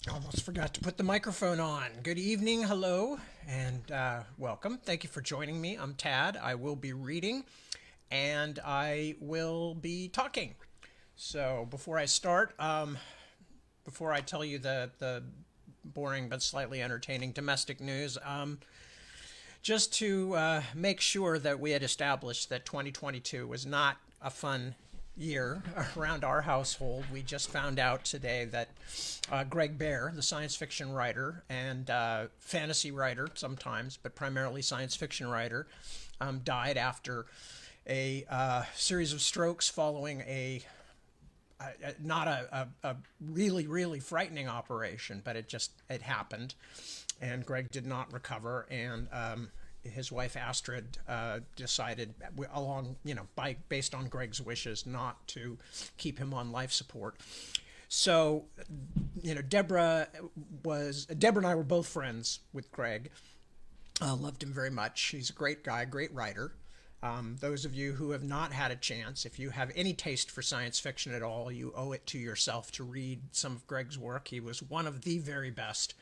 Almost forgot to put the microphone on. Good evening, hello, and welcome. Thank you for joining me. I'm Tad. I will be reading and I will be talking. So before I start, before I tell you the boring but slightly entertaining domestic news, just to make sure that we had established that 2022 was not a fun year around our household, we just found out today that Greg Bear, the science fiction writer and fantasy writer sometimes, but primarily science fiction writer, died after a series of strokes following not a really frightening operation, but it happened, and Greg did not recover, and his wife Astrid decided, along based on Greg's wishes, not to keep him on life support. So, Deborah and I were both friends with Greg. Loved him very much. He's a great guy, great writer. Those of you who have not had a chance, if you have any taste for science fiction at all, you owe it to yourself to read some of Greg's work. He was one of the very best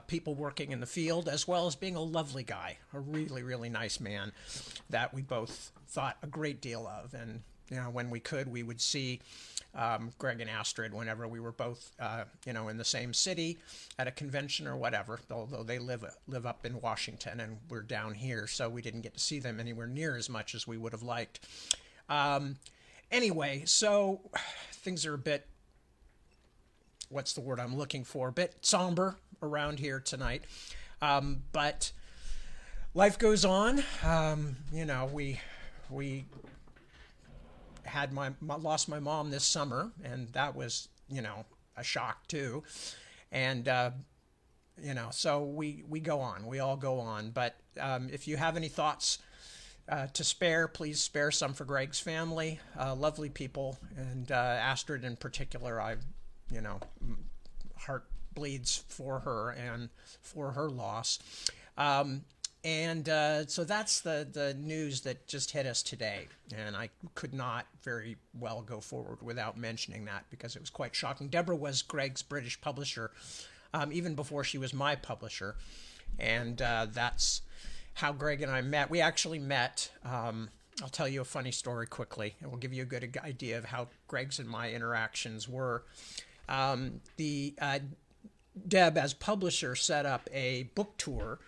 people working in the field, as well as being a lovely guy, a really nice man that we both thought a great deal of. And when we could, we would see Greg and Astrid whenever we were both, in the same city at a convention or whatever. Although they live up in Washington and we're down here, so we didn't get to see them anywhere near as much as we would have liked. Anyway, so things are a bit, what's the word I'm looking for? A bit somber around here tonight, but life goes on. We had lost my mom this summer, and that was a shock too, and so we go on, we all go on. But if you have any thoughts to spare, please spare some for Greg's family. Lovely people, and Astrid in particular, heart bleeds for her and for her loss. So that's the news that just hit us today. And I could not very well go forward without mentioning that because it was quite shocking. Deborah was Greg's British publisher, even before she was my publisher. And that's how Greg and I met. We actually met. I'll tell you a funny story quickly. It will give you a good idea of how Greg's and my interactions were. Deb, as publisher, set up a book tour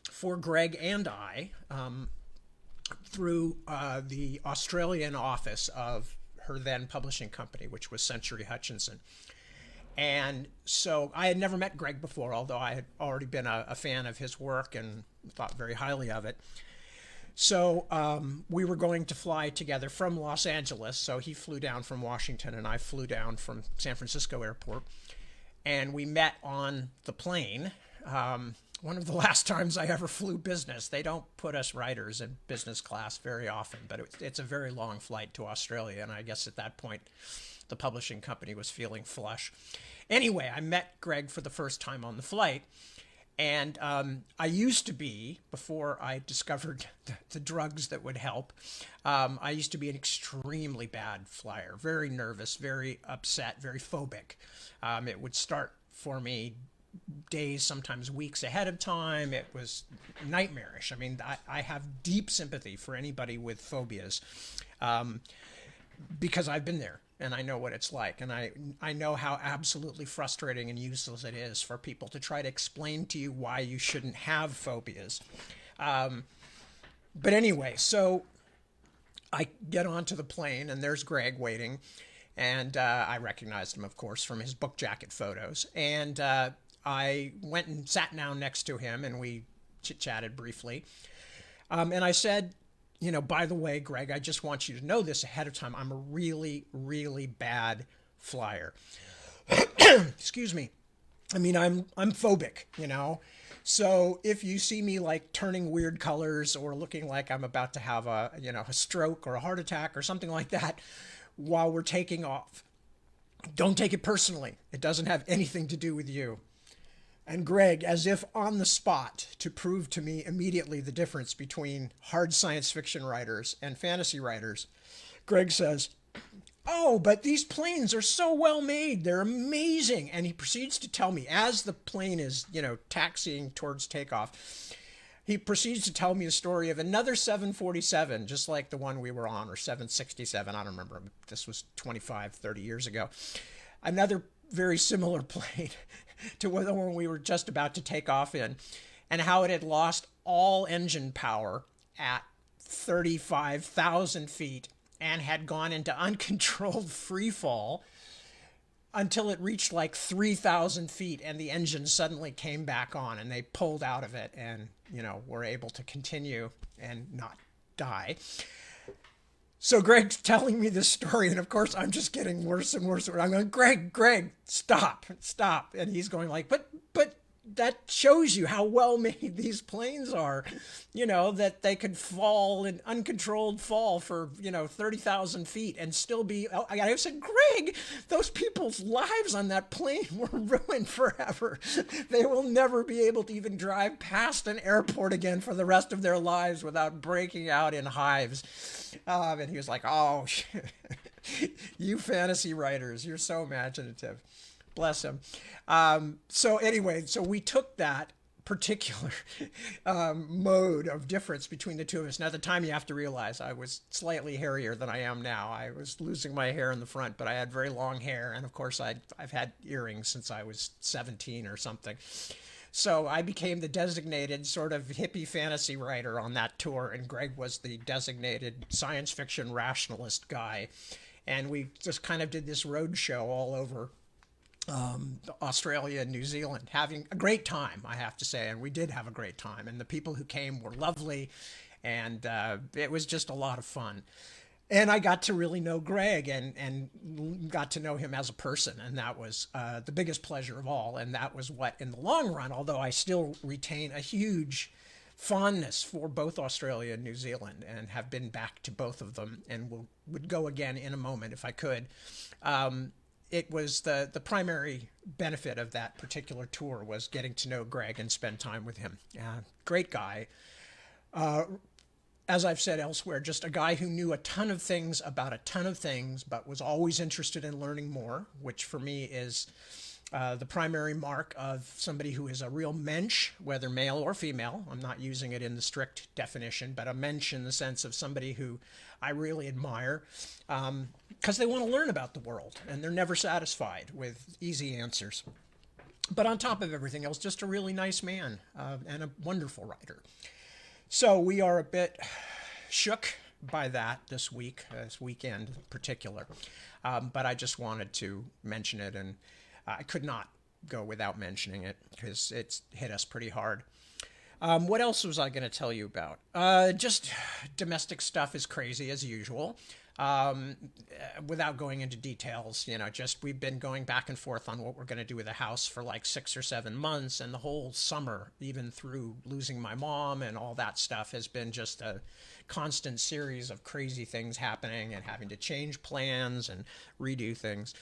for Greg and I through the Australian office of her then publishing company, which was Century Hutchinson. And so I had never met Greg before, although I had already been a fan of his work and thought very highly of it. So we were going to fly together from Los Angeles. So he flew down from Washington and I flew down from San Francisco airport. And we met on the plane. One of the last times I ever flew business. They don't put us writers in business class very often, but it's a very long flight to Australia. And I guess at that point, the publishing company was feeling flush. Anyway, I met Greg for the first time on the flight. And I used to be, before I discovered the drugs that would help, I used to be an extremely bad flyer, very nervous, very upset, very phobic. It would start for me days, sometimes weeks ahead of time. It was nightmarish. I mean, I have deep sympathy for anybody with phobias because I've been there. And I know what it's like. And I know how absolutely frustrating and useless it is for people to try to explain to you why you shouldn't have phobias. But anyway, so I get onto the plane and there's Greg waiting. And I recognized him, of course, from his book jacket photos. And I went and sat down next to him and we chit-chatted briefly. And I said, by the way, Greg, I just want you to know this ahead of time. I'm a really bad flyer. Excuse me. I mean, I'm phobic, So if you see me like turning weird colors or looking like I'm about to have a stroke or a heart attack or something like that while we're taking off, don't take it personally. It doesn't have anything to do with you. And Greg, as if on the spot to prove to me immediately the difference between hard science fiction writers and fantasy writers, Greg says, oh, but these planes are so well made. They're amazing. And he proceeds to tell me as the plane is, taxiing towards takeoff, he proceeds to tell me a story of another 747, just like the one we were on, or 767. I don't remember. This was 25, 30 years ago. Another very similar plane to the one we were just about to take off in, and how it had lost all engine power at 35,000 feet and had gone into uncontrolled free fall until it reached like 3,000 feet, and the engine suddenly came back on and they pulled out of it and, were able to continue and not die. So Greg's telling me this story, and of course I'm just getting worse and worse. I'm going, Greg, stop. And he's going like, but that shows you how well made these planes are, that they could fall in uncontrolled fall for, 30,000 feet and still be. I said, Greg, those people's lives on that plane were ruined forever. They will never be able to even drive past an airport again for the rest of their lives without breaking out in hives. And he was like, oh, you fantasy writers, you're so imaginative. Bless him. So anyway, so we took that particular mode of difference between the two of us. And at the time, you have to realize I was slightly hairier than I am now. I was losing my hair in the front, but I had very long hair. And of course, I've had earrings since I was 17 or something. So I became the designated sort of hippie fantasy writer on that tour. And Greg was the designated science fiction rationalist guy. And we just kind of did this road show all over Australia and New Zealand, having a great time, I have to say. And we did have a great time. And the people who came were lovely. And it was just a lot of fun. And I got to really know Greg and got to know him as a person. And that was the biggest pleasure of all. And that was what, in the long run, although I still retain a huge fondness for both Australia and New Zealand and have been back to both of them and would go again in a moment if I could. It was the primary benefit of that particular tour was getting to know Greg and spend time with him. Great guy. As I've said elsewhere, just a guy who knew a ton of things about a ton of things, but was always interested in learning more, which for me is the primary mark of somebody who is a real mensch, whether male or female. I'm not using it in the strict definition, but a mensch in the sense of somebody who I really admire because they want to learn about the world and they're never satisfied with easy answers. But on top of everything else, just a really nice man and a wonderful writer. So we are a bit shook by that this weekend in particular. But I just wanted to mention it, and I could not go without mentioning it because it's hit us pretty hard. What else was I going to tell you about? Just domestic stuff is crazy as usual. Without going into details, just we've been going back and forth on what we're going to do with the house for like 6 or 7 months, and the whole summer, even through losing my mom and all that stuff, has been just a constant series of crazy things happening and having to change plans and redo things.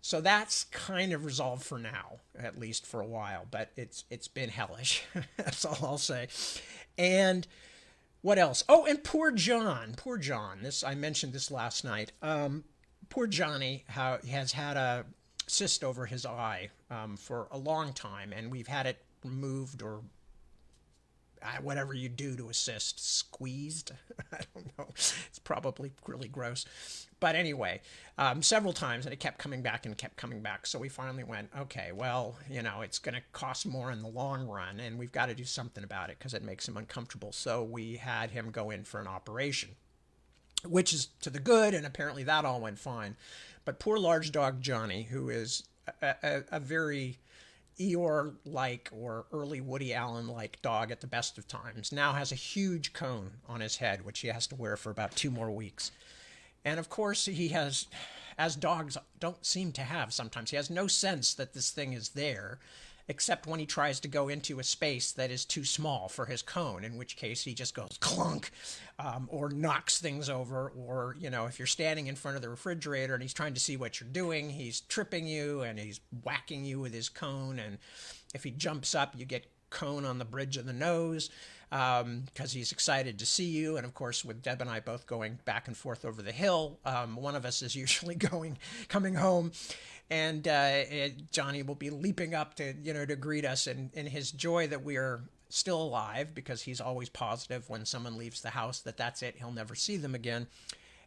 So that's kind of resolved for now, at least for a while, but it's been hellish. That's all I'll say. And what else? Oh, and poor John. Poor John. I mentioned this last night. Poor Johnny has had a cyst over his eye for a long time, and we've had it removed or whatever you do to a cyst, squeezed. I don't know. It's probably really gross. But anyway, several times, and it kept coming back and kept coming back. So we finally went, okay, well, it's going to cost more in the long run, and we've got to do something about it because it makes him uncomfortable. So we had him go in for an operation, which is to the good, and apparently that all went fine. But poor large dog Johnny, who is a very Eeyore-like or early Woody Allen-like dog at the best of times, now has a huge cone on his head, which he has to wear for about 2 more weeks. And of course, he has, as dogs don't seem to have sometimes, he has no sense that this thing is there, except when he tries to go into a space that is too small for his cone, in which case he just goes clunk, or knocks things over, or, if you're standing in front of the refrigerator and he's trying to see what you're doing, he's tripping you and he's whacking you with his cone, and if he jumps up, you get cone on the bridge of the nose because he's excited to see you. And of course, with Deb and I both going back and forth over the hill, one of us is usually coming home, and Johnny will be leaping up to to greet us in his joy that we are still alive, because he's always positive when someone leaves the house that that's it, he'll never see them again.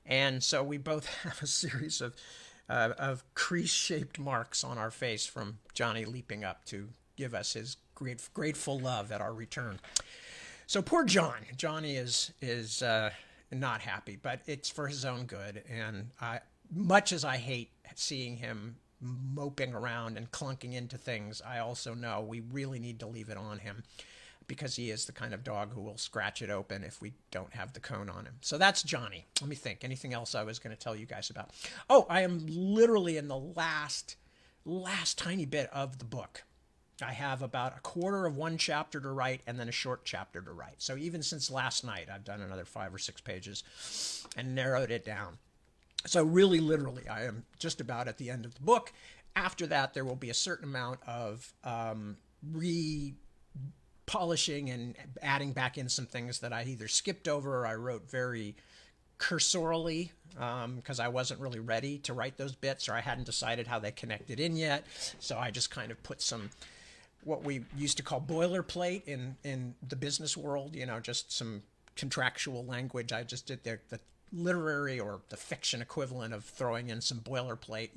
And so we both have a series of crease-shaped marks on our face from Johnny leaping up to give us his grateful love at our return. So poor John. Johnny is not happy, but it's for his own good. And much as I hate seeing him moping around and clunking into things, I also know we really need to leave it on him, because he is the kind of dog who will scratch it open if we don't have the cone on him. So that's Johnny. Let me think. Anything else I was going to tell you guys about? Oh, I am literally in the last tiny bit of the book. I have about a quarter of one chapter to write and then a short chapter to write. So even since last night, I've done another 5 or 6 pages and narrowed it down. So really, literally, I am just about at the end of the book. After that, there will be a certain amount of polishing and adding back in some things that I either skipped over or I wrote very cursorily because I wasn't really ready to write those bits, or I hadn't decided how they connected in yet. So I just kind of put some what we used to call boilerplate in the business world, just some contractual language. I just did the literary or the fiction equivalent of throwing in some boilerplate,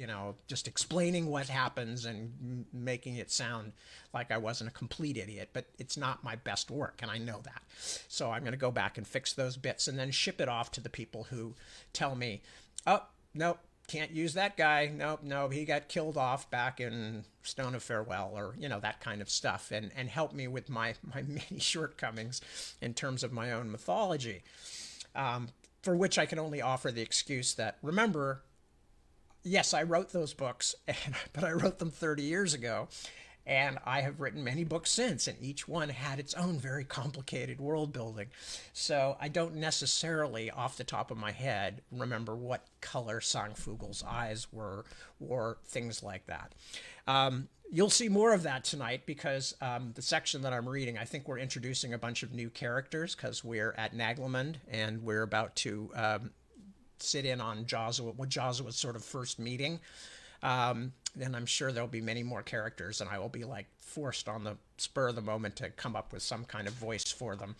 just explaining what happens and making it sound like I wasn't a complete idiot. But it's not my best work, and I know that. So I'm going to go back and fix those bits and then ship it off to the people who tell me, oh, nope, can't use that guy. Nope, he got killed off back in Stone of Farewell, or, that kind of stuff, and help me with my many shortcomings in terms of my own mythology. For which I can only offer the excuse that, remember, yes, I wrote those books, but I wrote them 30 years ago, and I have written many books since, and each one had its own very complicated world building. So I don't necessarily, off the top of my head, remember what color Sangfugel's eyes were, or things like that. You'll see more of that tonight, because the section that I'm reading, I think we're introducing a bunch of new characters, because we're at Naglemund, and we're about to sit in on Joshua's sort of first meeting. Then I'm sure there'll be many more characters, and I will be forced on the spur of the moment to come up with some kind of voice for them,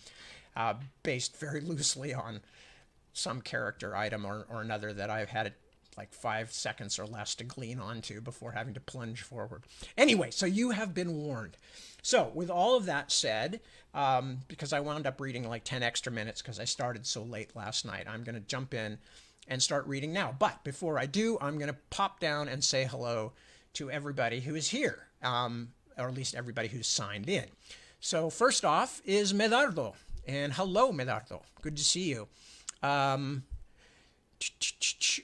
based very loosely on some character item or another that I've had 5 seconds or less to glean onto before having to plunge forward. Anyway, so you have been warned. So with all of that said, because I wound up reading 10 extra minutes because I started so late last night, I'm going to jump in and start reading now. But before I do, I'm going to pop down and say hello to everybody who is here, or at least everybody who's signed in. So first off is Medardo. And hello, Medardo. Good to see you.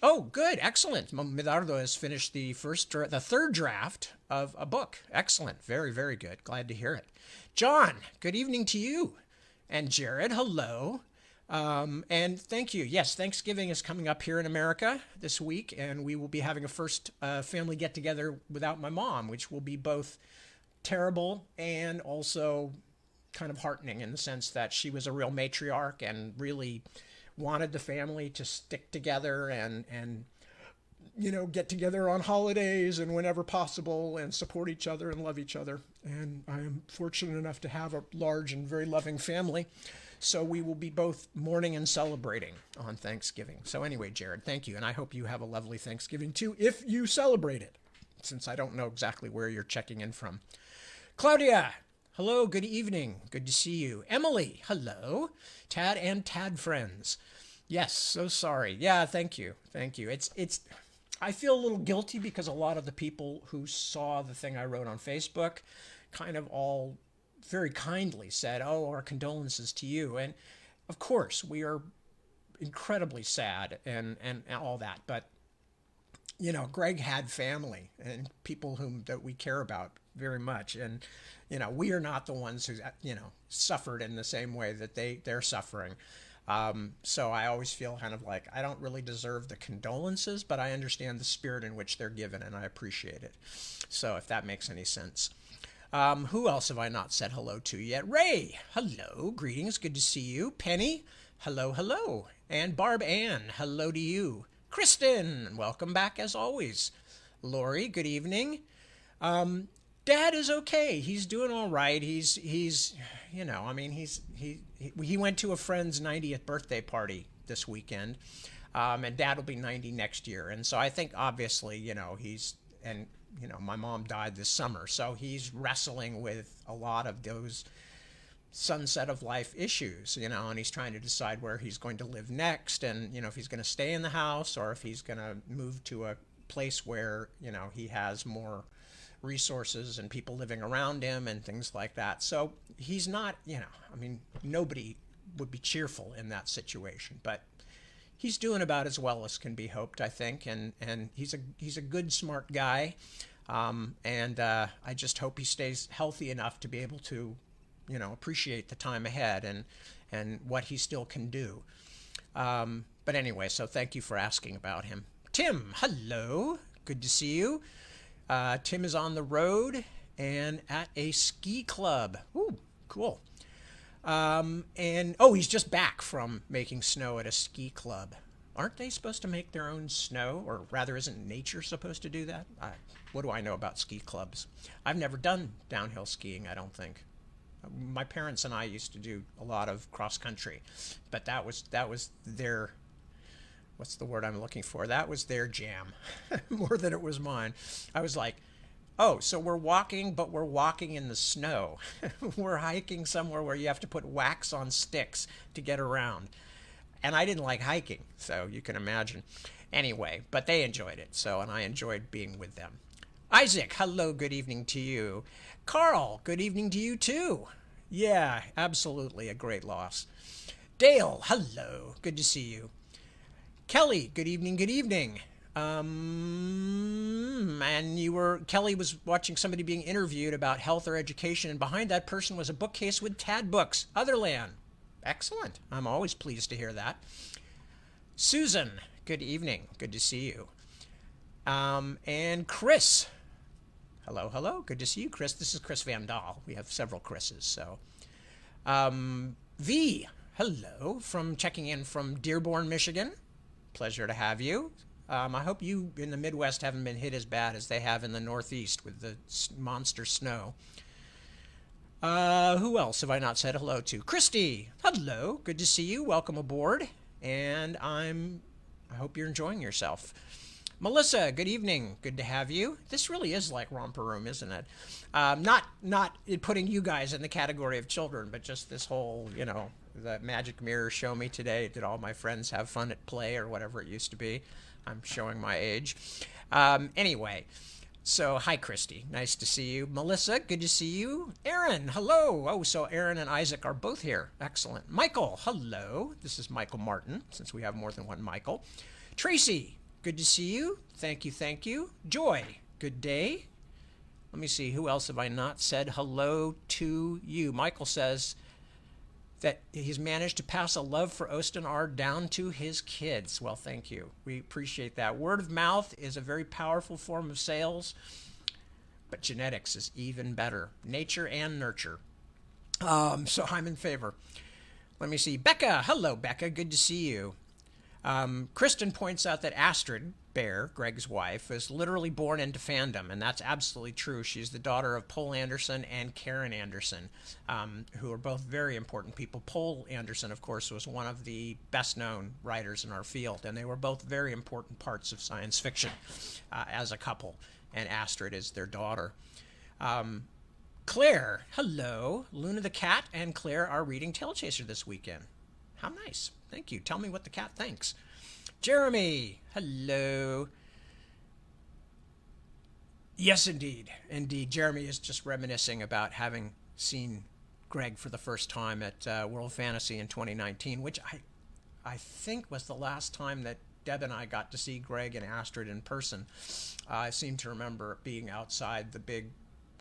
Oh, good. Excellent. Medardo has finished the third draft of a book. Excellent. Very, very good. Glad to hear it. John, good evening to you. And Jared, hello. And thank you. Yes, Thanksgiving is coming up here in America this week, and we will be having a first family get-together without my mom, which will be both terrible and also kind of heartening, in the sense that she was a real matriarch and really wanted the family to stick together and get together on holidays and whenever possible and support each other and love each other. And I am fortunate enough to have a large and very loving family. So we will be both mourning and celebrating on Thanksgiving. So anyway, Jared, thank you. And I hope you have a lovely Thanksgiving too, if you celebrate it, since I don't know exactly where you're checking in from. Claudia, hello, good evening. Good to see you. Emily, hello. Tad and Tad friends. Yes, so sorry. Yeah, thank you. Thank you. I feel a little guilty because a lot of the people who saw the thing I wrote on Facebook kind of all very kindly said, oh, our condolences to you. And of course, we are incredibly sad and all that. But, Greg had family and people that we care about very much. And, we are not the ones who, suffered in the same way that they're suffering. So I always feel kind of like I don't really deserve the condolences, but I understand the spirit in which they're given, and I appreciate it. So if that makes any sense. Who else have I not said hello to yet? Ray, hello, greetings, good to see you. Penny, hello, hello. And Barb Ann, hello to you. Kristen, welcome back as always. Lori, good evening. Dad is okay. He's doing all right. He's I mean, he went to a friend's 90th birthday party this weekend, and Dad will be 90 next year. And so I think obviously, my mom died this summer, so he's wrestling with a lot of those sunset of life issues, and he's trying to decide where he's going to live next, and if he's going to stay in the house or if he's going to move to a place where he has more resources and people living around him and things like that. So he's not, I mean, nobody would be cheerful in that situation, but he's doing about as well as can be hoped, I think, and he's a good, smart guy, and I just hope he stays healthy enough to be able to, appreciate the time ahead and what he still can do. But anyway, so thank you for asking about him. Tim, hello, good to see you. Tim is on the road and at a ski club. Ooh, cool. He's just back from making snow at a ski club. Aren't they supposed to make their own snow? Or rather, isn't nature supposed to do that? What do I know about ski clubs? I've never done downhill skiing, I don't think. My parents and I used to do a lot of cross country, but that was their, what's the word I'm looking for? That was their jam more than it was mine. I was like, oh, so we're walking, but we're walking in the snow. We're hiking somewhere where you have to put wax on sticks to get around. And I didn't like hiking, so you can imagine. Anyway, but they enjoyed it, and I enjoyed being with them. Isaac, hello, good evening to you. Carl, good evening to you too. Yeah, absolutely a great loss. Dale, hello, good to see you. Kelly, good evening, good evening. And Kelly was watching somebody being interviewed about health or education, and behind that person was a bookcase with Tad books, Otherland. Excellent. I'm always pleased to hear that. Susan, good evening, good to see you. And Chris, hello, hello, good to see you, Chris. This is Chris Van Dahl. We have several Chris's, so. V, hello, checking in from Dearborn, Michigan. Pleasure to have you. I hope you in the Midwest haven't been hit as bad as they have in the Northeast with the monster snow. Who else have I not said hello to? Christy, hello, good to see you. Welcome aboard, and I hope you're enjoying yourself. Melissa, good evening. Good to have you. This really is like Romper Room, isn't it? Not putting you guys in the category of children, but just this whole, the magic mirror show me today. Did all my friends have fun at play or whatever it used to be? I'm showing my age. Anyway, so hi, Christy. Nice to see you. Melissa, good to see you. Aaron, hello. Oh, so Aaron and Isaac are both here. Excellent. Michael, hello. This is Michael Martin, since we have more than one Michael. Tracy, good to see you. Thank you, thank you. Joy, good day. Let me see, who else have I not said hello to you? Michael says that he's managed to pass a love for Ostin R down to his kids. Well, thank you. We appreciate that. Word of mouth is a very powerful form of sales, but genetics is even better. Nature and nurture. So I'm in favor. Let me see. Becca, hello, Becca. Good to see you. Kristen points out that Astrid Bear, Greg's wife, is literally born into fandom, and that's absolutely true. She's the daughter of Poul Anderson and Karen Anderson, who are both very important people. Poul Anderson, of course, was one of the best-known writers in our field, and they were both very important parts of science fiction as a couple, and Astrid is their daughter. Claire, hello. Luna the cat and Claire are reading Tail Chaser this weekend. How nice. Thank you. Tell me what the cat thinks. Jeremy, hello. Yes, indeed. Indeed. Jeremy is just reminiscing about having seen Greg for the first time at World Fantasy in 2019, which I think was the last time that Deb and I got to see Greg and Astrid in person. I seem to remember being outside the big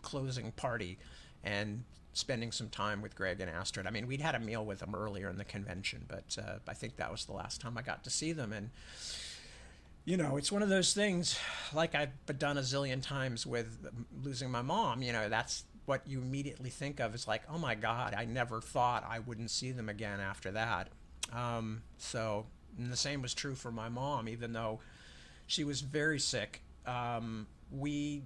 closing party and spending some time with Greg and Astrid. I mean, we'd had a meal with them earlier in the convention, but I think that was the last time I got to see them. And, it's one of those things, like I've done a zillion times with losing my mom, that's what you immediately think of is like, oh my God, I never thought I wouldn't see them again after that. So, and the same was true for my mom, even though she was very sick. We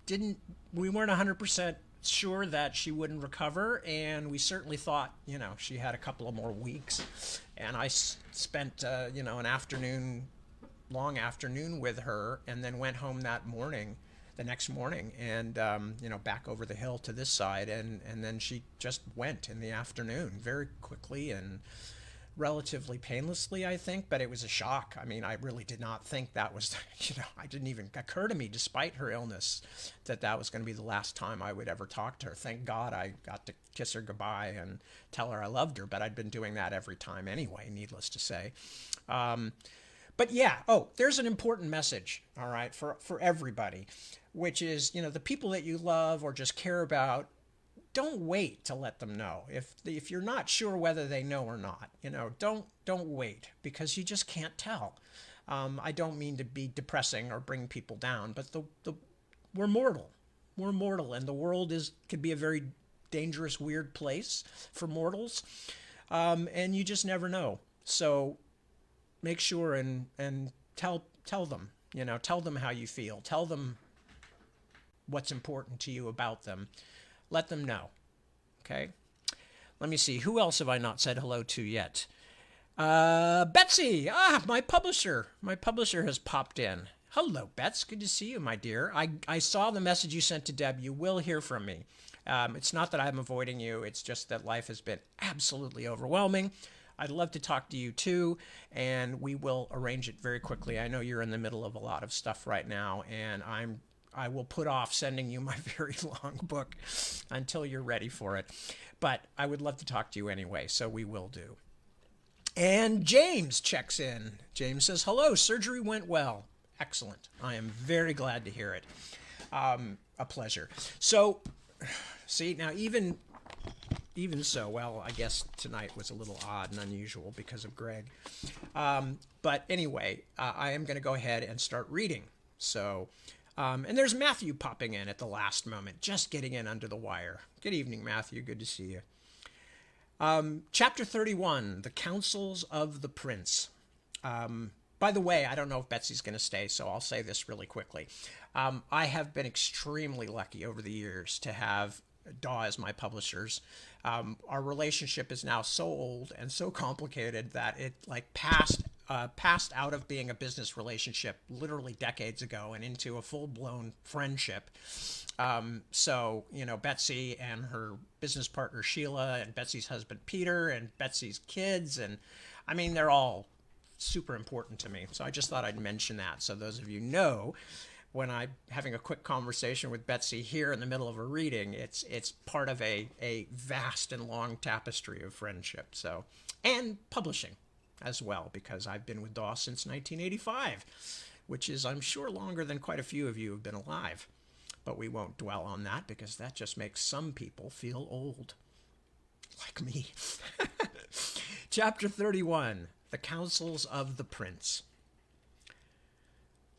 didn't, we weren't 100% sure that she wouldn't recover, and we certainly thought, she had a couple of more weeks. And I spent, an afternoon, long afternoon with her, and then went home the next morning, and back over the hill to this side, and then she just went in the afternoon very quickly and relatively painlessly, I think, but it was a shock. I mean, I really did not think that was, I didn't even occur to me, despite her illness, that was going to be the last time I would ever talk to her. Thank God I got to kiss her goodbye and tell her I loved her, but I'd been doing that every time anyway, needless to say. But yeah, there's an important message, all right, for everybody, which is, the people that you love or just care about, don't wait to let them know. If you're not sure whether they know or not, don't wait, because you just can't tell. I don't mean to be depressing or bring people down, but we're mortal. We're mortal, and the world could be a very dangerous, weird place for mortals, and you just never know. So make sure and tell them, tell them how you feel. Tell them what's important to you about them. Let them know. Okay? Let me see. Who else have I not said hello to yet? Betsy! My publisher. My publisher has popped in. Hello, Bets. Good to see you, my dear. I saw the message you sent to Deb. You will hear from me. It's not that I'm avoiding you. It's just that life has been absolutely overwhelming. I'd love to talk to you too, and we will arrange it very quickly. I know you're in the middle of a lot of stuff right now, and I will put off sending you my very long book until you're ready for it. But I would love to talk to you anyway, so we will do. And James checks in. James says, hello, surgery went well. Excellent. I am very glad to hear it. A pleasure. So, see, now even so, well, I guess tonight was a little odd and unusual because of Greg. But anyway, I am going to go ahead and start reading. So... and there's Matthew popping in at the last moment, just getting in under the wire. Good evening, Matthew. Good to see you. Chapter 31, The Counsels of the Prince. By the way, I don't know if Betsy's going to stay, so I'll say this really quickly. I have been extremely lucky over the years to have Daw as my publishers. Our relationship is now so old and so complicated that it passed out of being a business relationship literally decades ago and into a full-blown friendship. So, Betsy and her business partner Sheila and Betsy's husband Peter and Betsy's kids, and I mean, they're all super important to me. So I just thought I'd mention that. So those of you know, when I'm having a quick conversation with Betsy here in the middle of a reading, it's part of a vast and long tapestry of friendship. So, and publishing as well, because I've been with Daw since 1985, which is, I'm sure, longer than quite a few of you have been alive. But we won't dwell on that, because that just makes some people feel old, like me. Chapter 31, The Counsels of the Prince.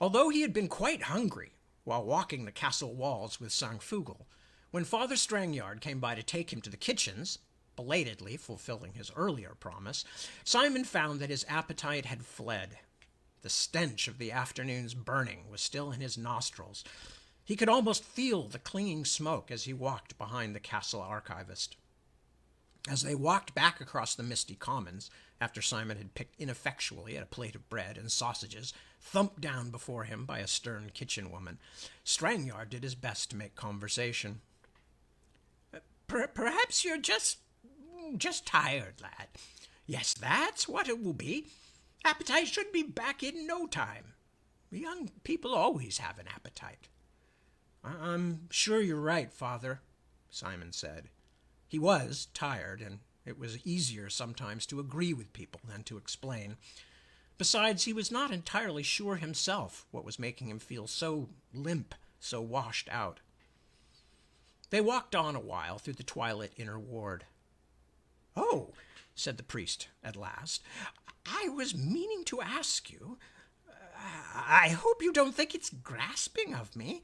Although he had been quite hungry while walking the castle walls with Sangfugal, when Father Strangyard came by to take him to the kitchens, belatedly fulfilling his earlier promise, Simon found that his appetite had fled. The stench of the afternoon's burning was still in his nostrils. He could almost feel the clinging smoke as he walked behind the castle archivist. As they walked back across the misty commons, after Simon had picked ineffectually at a plate of bread and sausages, thumped down before him by a stern kitchen woman, Strangyard did his best to make conversation. Perhaps you're just tired, lad. Yes, that's what it will be. Appetite should be back in no time. Young people always have an appetite. I'm sure you're right, Father, Simon said. He was tired, and it was easier sometimes to agree with people than to explain. Besides, he was not entirely sure himself what was making him feel so limp, so washed out. They walked on a while through the twilit inner ward. "Oh," said the priest at last, "I was meaning to ask you. I hope you don't think it's grasping of me."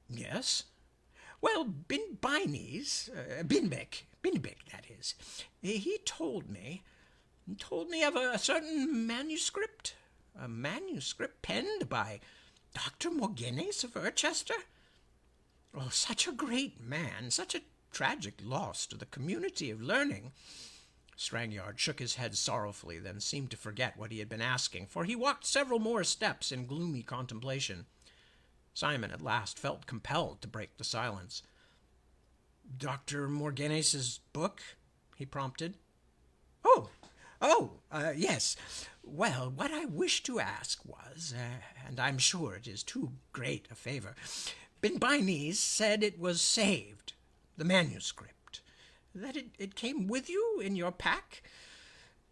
"Yes." Well, Binbeck, that is. He told me of a certain a manuscript penned by Dr. Morganis of Urchester. Oh, such a great man, such a tragic loss to the community of learning. Strangyard shook his head sorrowfully, then seemed to forget what he had been asking, for he walked several more steps in gloomy contemplation. Simon at last felt compelled to break the silence. Dr. Morganis's book? He prompted. Yes. Well, what I wished to ask was, and I'm sure it is too great a favor, Binbinese said it was saved, the manuscript, that it came with you in your pack?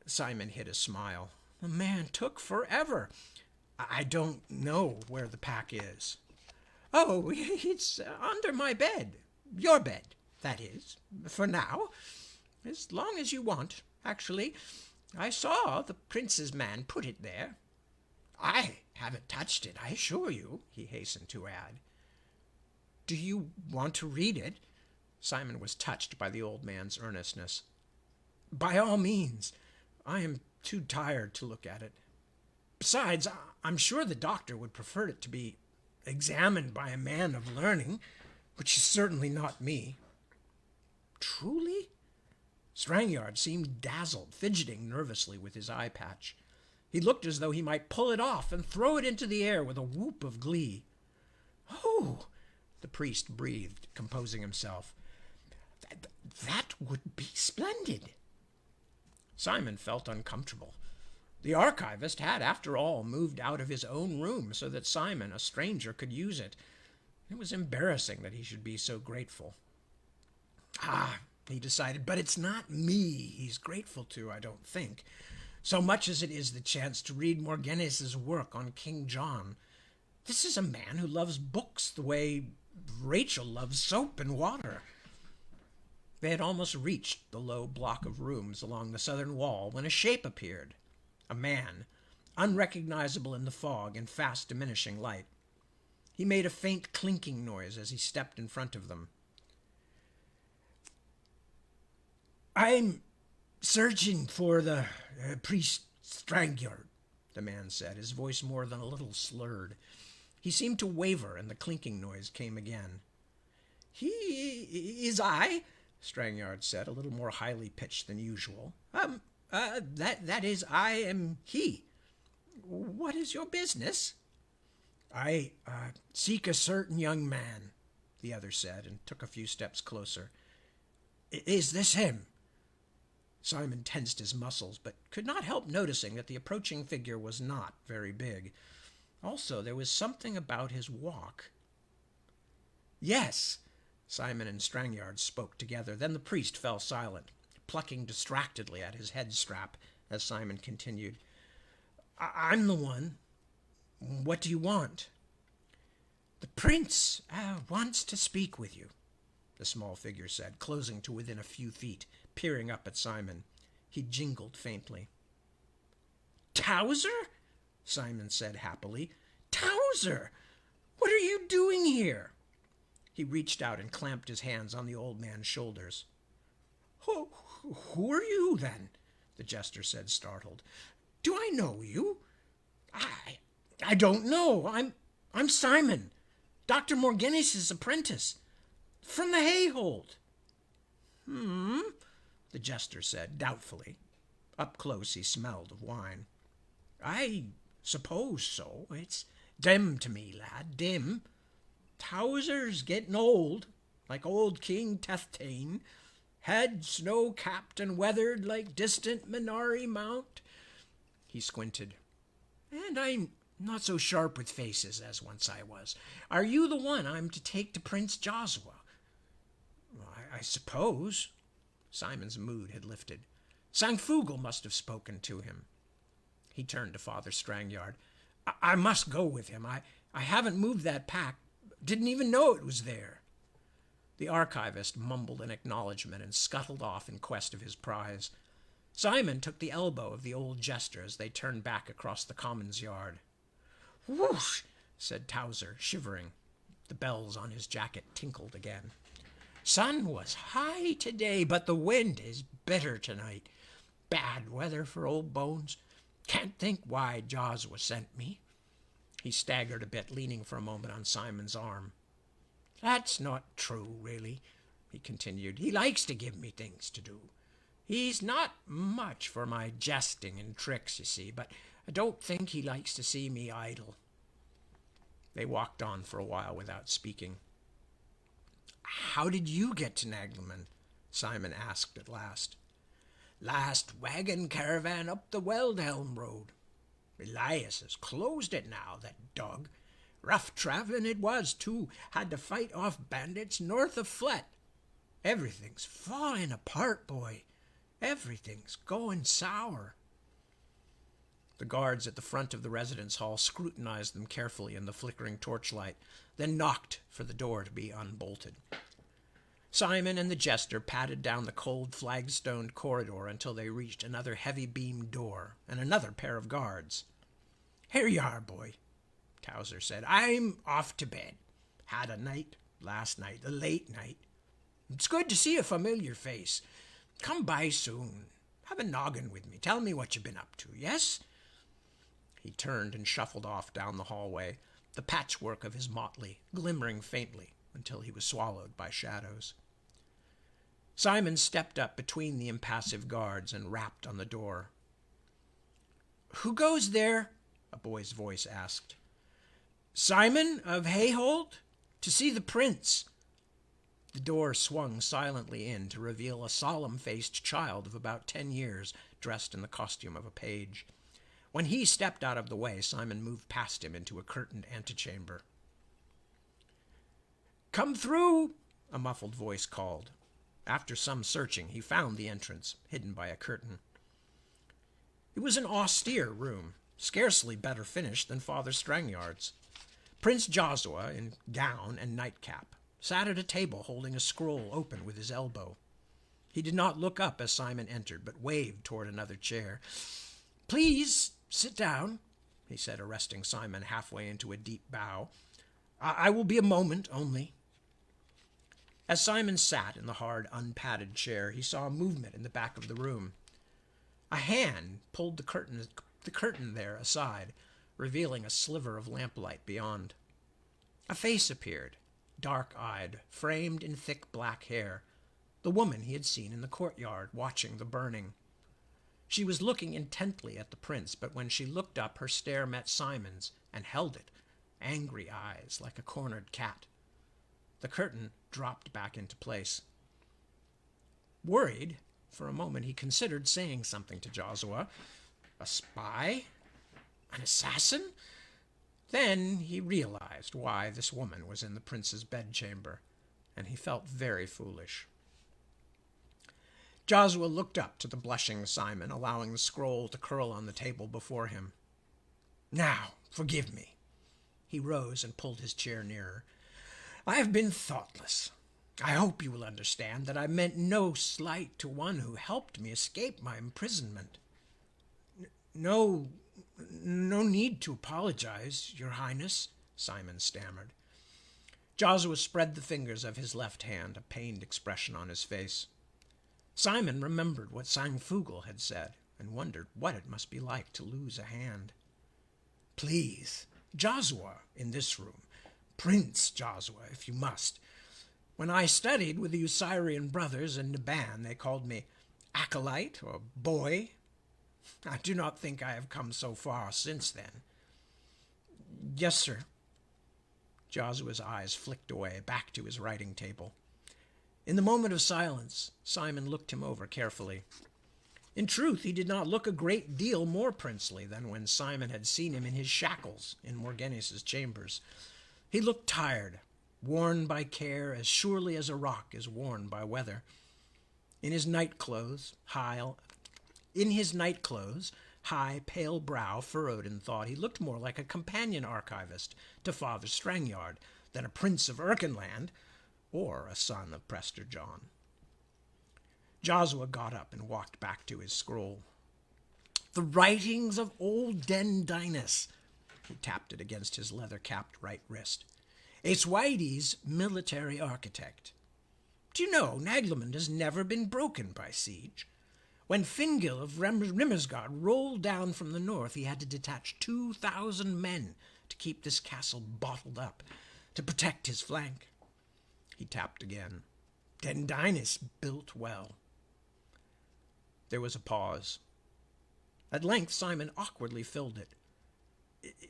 Simon hid a smile. The man took forever. I don't know where the pack is. Oh, it's under my bed. Your bed, that is, for now. As long as you want, actually. I saw the prince's man put it there. I haven't touched it, I assure you, he hastened to add. Do you want to read it? Simon was touched by the old man's earnestness. By all means. I am too tired to look at it. Besides, I'm sure the doctor would prefer it to be examined by a man of learning, which is certainly not me. Truly? Strangyard seemed dazzled, fidgeting nervously with his eye patch. He looked as though he might pull it off and throw it into the air with a whoop of glee. Oh, the priest breathed, composing himself. That would be splendid. Simon felt uncomfortable. The archivist had, after all, moved out of his own room so that Simon, a stranger, could use it. It was embarrassing that he should be so grateful. He decided, but it's not me he's grateful to, I don't think, so much as it is the chance to read Morganis's work on King John. This is a man who loves books the way Rachel loves soap and water. They had almost reached the low block of rooms along the southern wall when a shape appeared. A man, unrecognizable in the fog and fast diminishing light. He made a faint clinking noise as he stepped in front of them. I'm searching for the priest Strangyard, the man said, his voice more than a little slurred. He seemed to waver, and the clinking noise came again. He is I, Strangyard said, a little more highly pitched than usual. That is, I am he. What is your business? I seek a certain young man, the other said, and took a few steps closer. Is this him? Simon tensed his muscles, but could not help noticing that the approaching figure was not very big. Also, there was something about his walk. Yes, Simon and Strangyard spoke together. Then the priest fell silent, plucking distractedly at his head strap as Simon continued. I'm the one. What do you want? The prince wants to speak with you, the small figure said, closing to within a few feet, peering up at Simon. He jingled faintly. Towser? Simon said happily. Towser! What are you doing here? He reached out and clamped his hands on the old man's shoulders. Who are you, then? The jester said, startled. Do I know you? I don't know. I'm Simon, Dr. Morganis's apprentice, from the Hayhold. The jester said, doubtfully. Up close he smelled of wine. I suppose so. It's dim to me, lad, dim. Towser's getting old, like old King Tethtain. Head snow-capped and weathered like distant Minari Mount. He squinted. And I'm not so sharp with faces as once I was. Are you the one I'm to take to Prince Josua? I suppose. Simon's mood had lifted. Sangfugal must have spoken to him. He turned to Father Strangyard. I must go with him. I haven't moved that pack. Didn't even know it was there. The archivist mumbled an acknowledgment and scuttled off in quest of his prize. Simon took the elbow of the old jester as they turned back across the commons yard. Whoosh! Said Towser, shivering. The bells on his jacket tinkled again. Sun was high today, but the wind is bitter tonight. Bad weather for old bones. Can't think why Josua sent me. He staggered a bit, leaning for a moment on Simon's arm. That's not true, really, he continued. He likes to give me things to do. He's not much for my jesting and tricks, you see, but I don't think he likes to see me idle. They walked on for a while without speaking. How did you get to Nagelman? Simon asked at last. Last wagon caravan up the Weldhelm road. Elias has closed it now, that dog. Rough traveling it was, too. Had to fight off bandits north of Flet. Everything's falling apart, boy. Everything's going sour. The guards at the front of the residence hall scrutinized them carefully in the flickering torchlight, then knocked for the door to be unbolted. Simon and the jester padded down the cold flagstoned corridor until they reached another heavy-beamed door and another pair of guards. Here you are, boy, Towser said. I'm off to bed. Had a night last night, a late night. It's good to see a familiar face. Come by soon. Have a noggin with me. Tell me what you've been up to, yes? He turned and shuffled off down the hallway, the patchwork of his motley glimmering faintly until he was swallowed by shadows. Simon stepped up between the impassive guards and rapped on the door. Who goes there? A boy's voice asked. Simon of Hayholt? To see the prince. The door swung silently in to reveal a solemn-faced child of about 10 years, dressed in the costume of a page. When he stepped out of the way, Simon moved past him into a curtained antechamber. Come through, a muffled voice called. After some searching, he found the entrance, hidden by a curtain. It was an austere room, scarcely better finished than Father Strangyard's. Prince Josua, in gown and nightcap, sat at a table holding a scroll open with his elbow. He did not look up as Simon entered, but waved toward another chair. Please sit down, he said, arresting Simon halfway into a deep bow. I will be a moment only. As Simon sat in the hard, unpadded chair, he saw a movement in the back of the room. A hand pulled the curtain there aside, revealing a sliver of lamplight beyond. A face appeared, dark-eyed, framed in thick black hair, the woman he had seen in the courtyard watching the burning. She was looking intently at the prince, but when she looked up, her stare met Simon's and held it, angry eyes like a cornered cat. The curtain dropped back into place. Worried, for a moment he considered saying something to Josua. A spy? An assassin? Then he realized why this woman was in the prince's bedchamber, and he felt very foolish. Josua looked up to the blushing Simon, allowing the scroll to curl on the table before him. Now, forgive me. He rose and pulled his chair nearer. I have been thoughtless. I hope you will understand that I meant no slight to one who helped me escape my imprisonment. No need to apologize, Your Highness, Simon stammered. Josua spread the fingers of his left hand, a pained expression on his face. Simon remembered what Sangfugel had said and wondered what it must be like to lose a hand. Please, Josua in this room. Prince Josua, if you must. When I studied with the Usirian brothers in Naban, they called me acolyte or boy. I do not think I have come so far since then. Yes, sir. Josua's eyes flicked away, back to his writing table. In the moment of silence, Simon looked him over carefully. In truth, he did not look a great deal more princely than when Simon had seen him in his shackles in Morgenius's chambers. He looked tired, worn by care as surely as a rock is worn by weather. In his nightclothes, high, pale brow furrowed in thought, he looked more like a companion archivist to Father Strangyard than a prince of Erkenland or a son of Prester John. Josua got up and walked back to his scroll. The writings of old Dendinus. He tapped it against his leather-capped right wrist. It's Whitey's military architect. Do you know, Naglemund has never been broken by siege. When Fingil of Rimmersgard rolled down from the north, he had to detach 2,000 men to keep this castle bottled up, to protect his flank. He tapped again. Dendynis built well. There was a pause. At length Simon awkwardly filled it.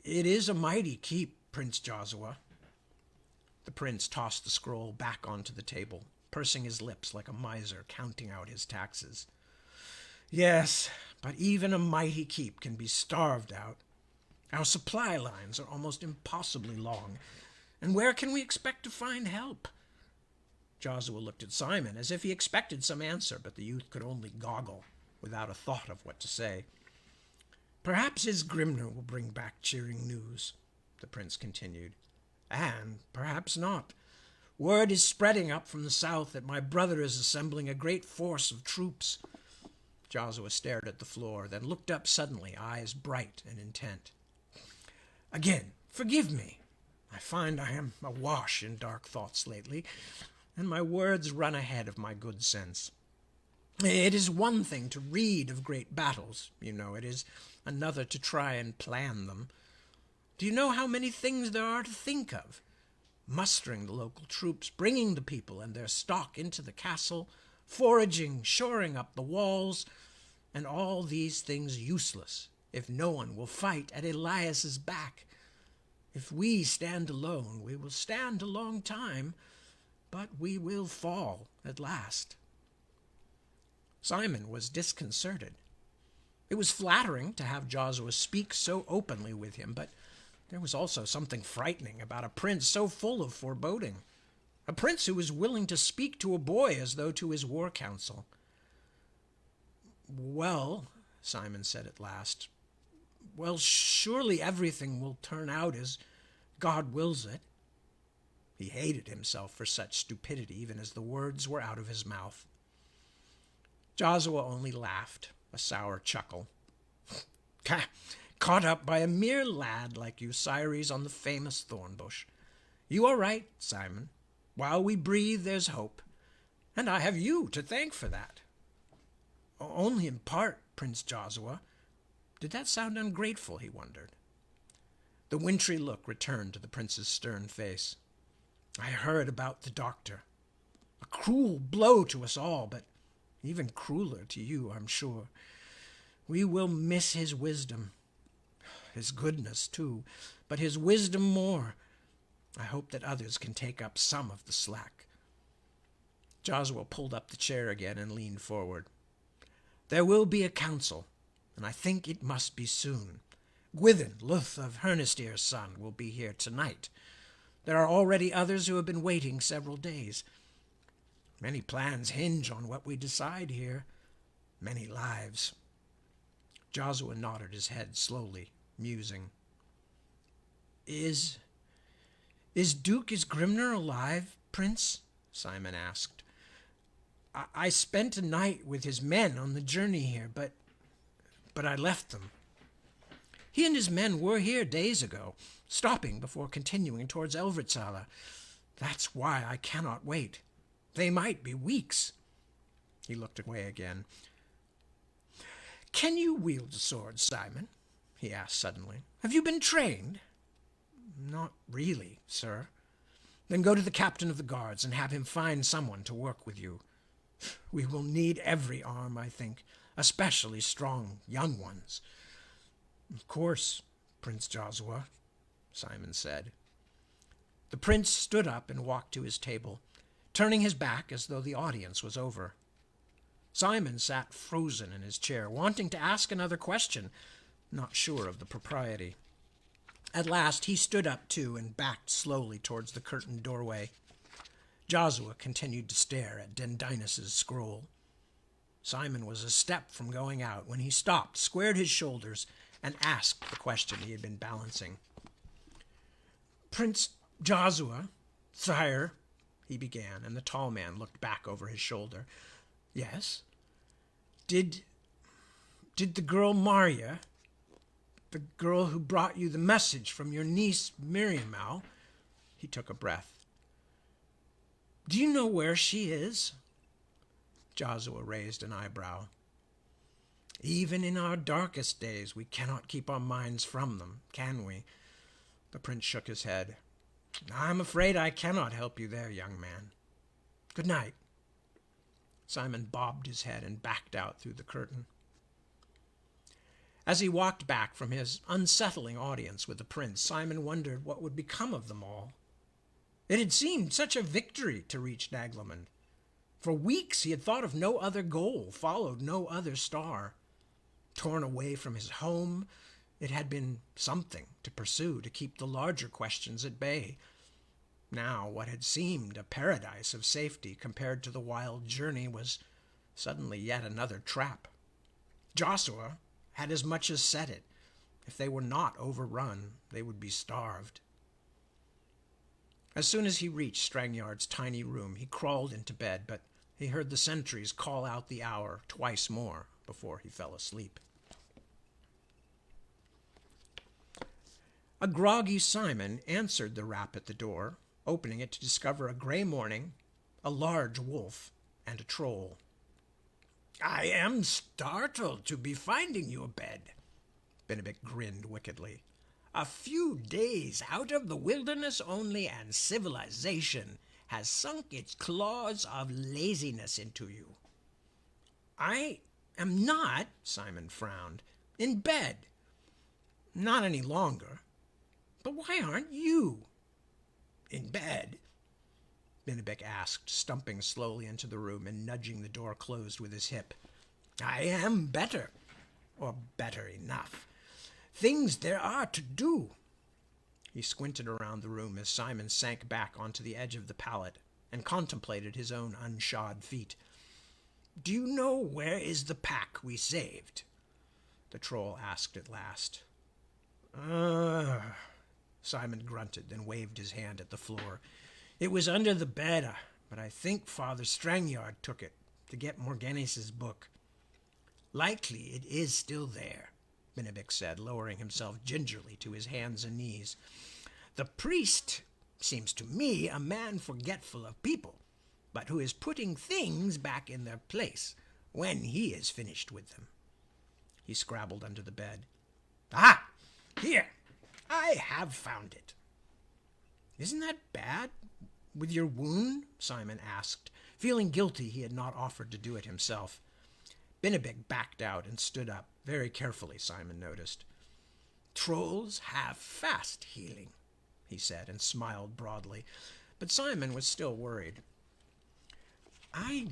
It is a mighty keep, Prince Josua. The prince tossed the scroll back onto the table, pursing his lips like a miser counting out his taxes. Yes, but even a mighty keep can be starved out. Our supply lines are almost impossibly long, and where can we expect to find help? Josua looked at Simon as if he expected some answer, but the youth could only goggle, without a thought of what to say. Perhaps his Grimner will bring back cheering news, the prince continued. And perhaps not. Word is spreading up from the south that my brother is assembling a great force of troops. Josua stared at the floor, then looked up suddenly, eyes bright and intent. Again, forgive me. I find I am awash in dark thoughts lately, and my words run ahead of my good sense. It is one thing to read of great battles, you know. It is another to try and plan them. Do you know how many things there are to think of? Mustering the local troops, bringing the people and their stock into the castle, foraging, shoring up the walls, and all these things useless if no one will fight at Elias's back. If we stand alone, we will stand a long time, but we will fall at last. Simon was disconcerted. It was flattering to have Josua speak so openly with him, but there was also something frightening about a prince so full of foreboding, a prince who was willing to speak to a boy as though to his war council. Well, Simon said at last, well, surely everything will turn out as God wills it. He hated himself for such stupidity, even as the words were out of his mouth. Josua only laughed, a sour chuckle. Caught up by a mere lad like you, Cyrus, on the famous thorn bush. You are right, Simon. While we breathe, there's hope, and I have you to thank for that. Only in part, Prince Josua. Did that sound ungrateful, he wondered. The wintry look returned to the prince's stern face. I heard about the doctor. A cruel blow to us all, but even crueler to you, I'm sure. We will miss his wisdom. His goodness, too, but his wisdom more. I hope that others can take up some of the slack. Josua pulled up the chair again and leaned forward. There will be a council, and I think it must be soon. Gwithin, Luth of Hernestyr's son, will be here tonight. There are already others who have been waiting several days. Many plans hinge on what we decide here. Many lives. Josua nodded his head slowly, musing. Is Duke Grimner alive, Prince? Simon asked. I spent a night with his men on the journey here, but I left them. He and his men were here days ago, stopping before continuing towards Elvertsala. That's why I cannot wait. They might be weeks. He looked away again. Can you wield a sword, Simon? He asked suddenly. Have you been trained? Not really, sir. Then go to the captain of the guards and have him find someone to work with you. We will need every arm, I think, especially strong young ones. Of course, Prince Josua, Simon said. The prince stood up and walked to his table, turning his back as though the audience was over. Simon sat frozen in his chair, wanting to ask another question, not sure of the propriety. At last he stood up too and backed slowly towards the curtained doorway. Josua continued to stare at Dendynis' scroll. Simon was a step from going out when he stopped, squared his shoulders, and asked the question he had been balancing. Prince Josua, sire, he began, and the tall man looked back over his shoulder. Yes? Did the girl the girl who brought you the message from your niece Miriamau, He took a breath. Do you know where she is? Joshua raised an eyebrow. Even in our darkest days, we cannot keep our minds from them, can we? The prince shook his head. I'm afraid I cannot help you there, young man. Good night. Simon bobbed his head and backed out through the curtain. As he walked back from his unsettling audience with the prince, Simon wondered what would become of them all. It had seemed such a victory to reach Naglomund. For weeks he had thought of no other goal, followed no other star. Torn away from his home, it had been something to pursue to keep the larger questions at bay. Now what had seemed a paradise of safety compared to the wild journey was suddenly yet another trap. Joshua had as much as said it. If they were not overrun, they would be starved. As soon as he reached Strangyard's tiny room, he crawled into bed, but he heard the sentries call out the hour twice more before he fell asleep. A groggy Simon answered the rap at the door, opening it to discover a gray morning, a large wolf, and a troll. I am startled to be finding you abed, Benedict grinned wickedly. A few days out of the wilderness only, and civilization has sunk its claws of laziness into you. I am not, Simon frowned, in bed. Not any longer. But why aren't you in bed? Benedict asked, stumping slowly into the room and nudging the door closed with his hip. I am better, or better enough. Things there are to do. He squinted around the room as Simon sank back onto the edge of the pallet and contemplated his own unshod feet. Do you know where is the pack we saved? The troll asked at last. Simon grunted, then waved his hand at the floor. It was under the bed, but I think Father Strangyard took it to get Morganis's book. Likely it is still there, Benedict said, lowering himself gingerly to his hands and knees. The priest seems to me a man forgetful of people, but who is putting things back in their place when he is finished with them. He scrabbled under the bed. Ah, here, I have found it. Isn't that bad? With your wound? Simon asked, feeling guilty he had not offered to do it himself. Benedict backed out and stood up, very carefully, Simon noticed. Trolls have fast healing, he said, and smiled broadly, but Simon was still worried. I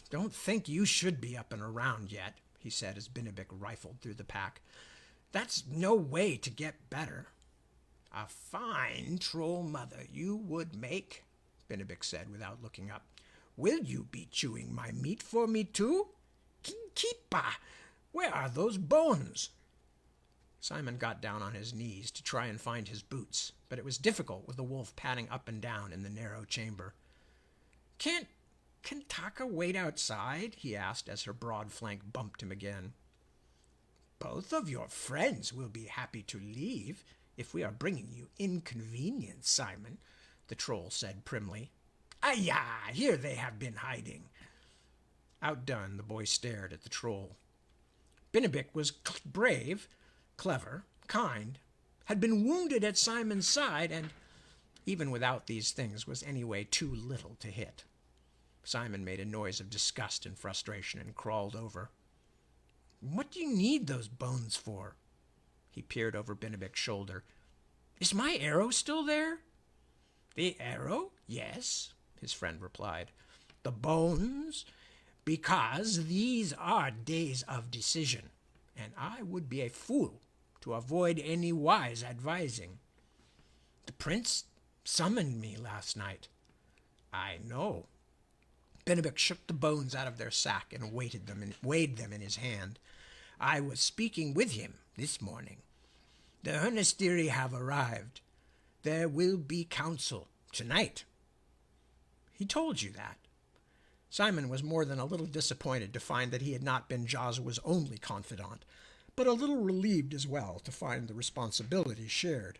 don't think you should be up and around yet, he said as Benedict rifled through the pack. That's no way to get better. A fine troll mother you would make, Benedict said without looking up. Will you be chewing my meat for me too? Keepa, where are those bones? Simon got down on his knees to try and find his boots, but it was difficult with the wolf padding up and down in the narrow chamber. Can Taka wait outside? He asked as her broad flank bumped him again. Both of your friends will be happy to leave if we are bringing you inconvenience, Simon, the troll said primly. Ayah, here they have been hiding. Outdone, the boy stared at the troll. Benedict was brave, clever, kind, had been wounded at Simon's side, and even without these things was anyway too little to hit. Simon made a noise of disgust and frustration and crawled over. What do you need those bones for? He peered over Benedict's shoulder. Is my arrow still there? The arrow? Yes, his friend replied. The bones? Because these are days of decision, and I would be a fool to avoid any wise advising. The prince summoned me last night. I know. Benedict shook the bones out of their sack and weighed them in his hand. I was speaking with him this morning. The Ernestiri have arrived. There will be council tonight. He told you that. Simon was more than a little disappointed to find that he had not been Joshua's only confidant, but a little relieved as well to find the responsibility shared.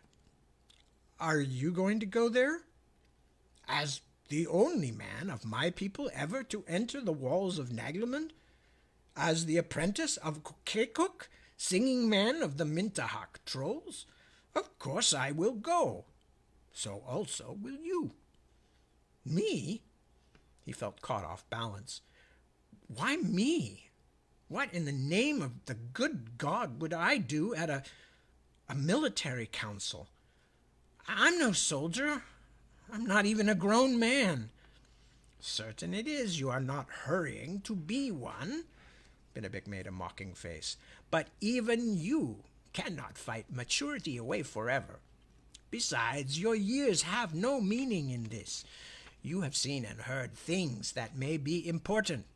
Are you going to go there? As the only man of my people ever to enter the walls of Naglemund? As the apprentice of Kekuk, singing man of the Mintahak trolls? Of course I will go. So also will you. Me? He felt caught off balance. Why me? What in the name of the good God would I do at a military council? I'm no soldier. I'm not even a grown man. Certain it is you are not hurrying to be one. Benedict made a mocking face. But even you cannot fight maturity away forever. Besides, your years have no meaning in this. You have seen and heard things that may be important,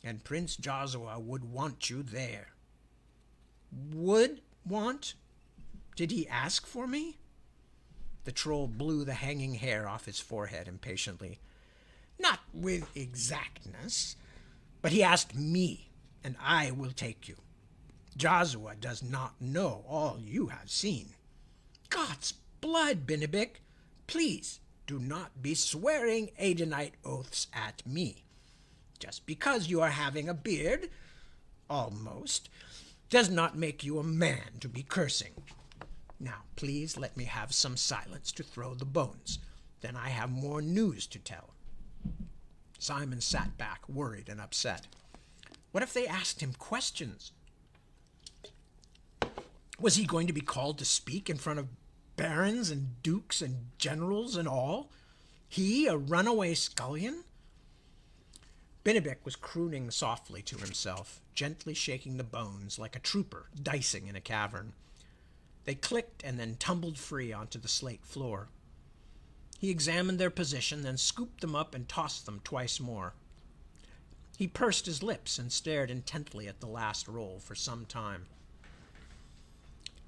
and Prince Joshua would want you there. Would want? Did he ask for me? The troll blew the hanging hair off his forehead impatiently. Not with exactness, but he asked me, and I will take you. Joshua does not know all you have seen. God's blood, Benedict, please do not be swearing Adenite oaths at me. Just because you are having a beard, almost, does not make you a man to be cursing. Now, please let me have some silence to throw the bones. Then I have more news to tell. Simon sat back, worried and upset. What if they asked him questions? Was he going to be called to speak in front of barons and dukes and generals and all? He, a runaway scullion? Benedict was crooning softly to himself, gently shaking the bones like a trooper dicing in a cavern. They clicked and then tumbled free onto the slate floor. He examined their position, then scooped them up and tossed them twice more. He pursed his lips and stared intently at the last roll for some time.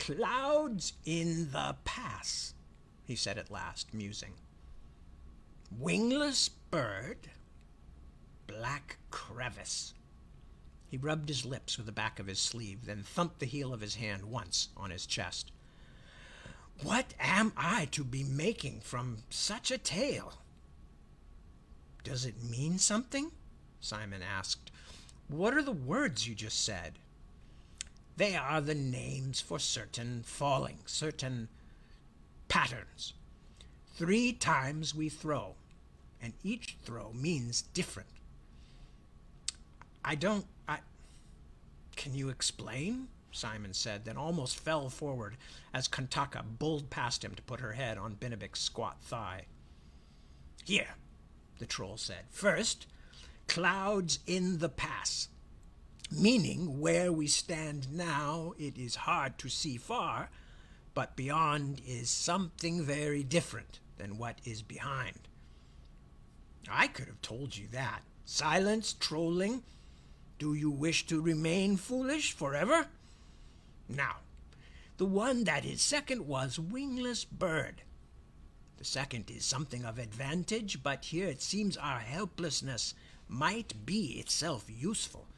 Clouds in the pass, he said at last, musing. Wingless bird, black crevice. He rubbed his lips with the back of his sleeve, then thumped the heel of his hand once on his chest. What am I to be making from such a tale? Does it mean something? Simon asked. What are the words you just said? They are the names for certain fallings, certain patterns. 3 times we throw, and each throw means different. Can you explain? Simon said, then almost fell forward as Kantaka bowled past him to put her head on Benedict's squat thigh. Here, the troll said. First, clouds in the pass, meaning where we stand now it is hard to see far, but beyond is something very different than what is behind. I could have told you that. Silence, trolling. Do you wish to remain foolish forever? Now, the one that is second was wingless bird. The second is something of advantage, but here it seems our helplessness might be itself useful,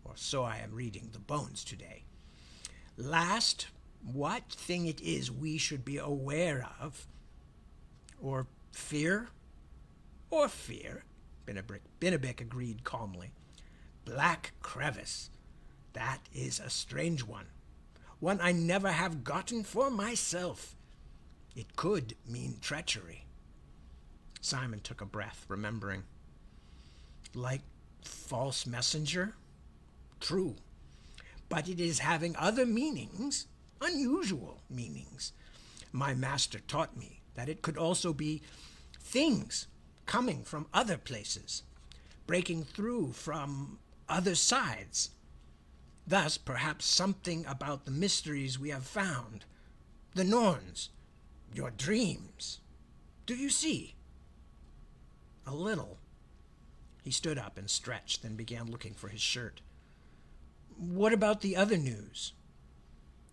or so I am reading the bones today. Last, what thing it is we should be aware of, or fear, Benedict agreed calmly. Black crevice, that is a strange one I never have gotten for myself. It could mean treachery. Simon took a breath, remembering. Like false messenger? True. But it is having other meanings, unusual meanings. My master taught me that it could also be things coming from other places, breaking through from other sides. Thus, perhaps something about the mysteries we have found, the Norns, your dreams. Do you see? A little. He stood up and stretched, then began looking for his shirt. What about the other news?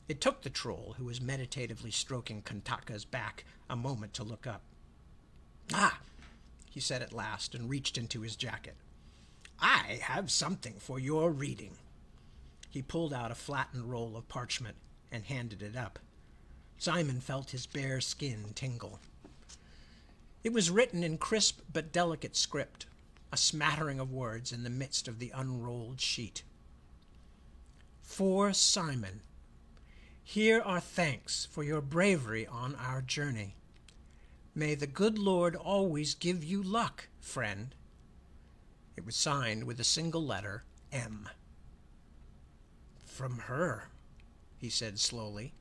It took the troll, who was meditatively stroking Kantaka's back, a moment to look up. Ah, he said at last, and reached into his jacket. I have something for your reading. He pulled out a flattened roll of parchment and handed it up. Simon felt his bare skin tingle. It was written in crisp but delicate script, a smattering of words in the midst of the unrolled sheet. For Simon, here are thanks for your bravery on our journey. May the good Lord always give you luck, friend. It was signed with a single letter, M. From her, he said slowly.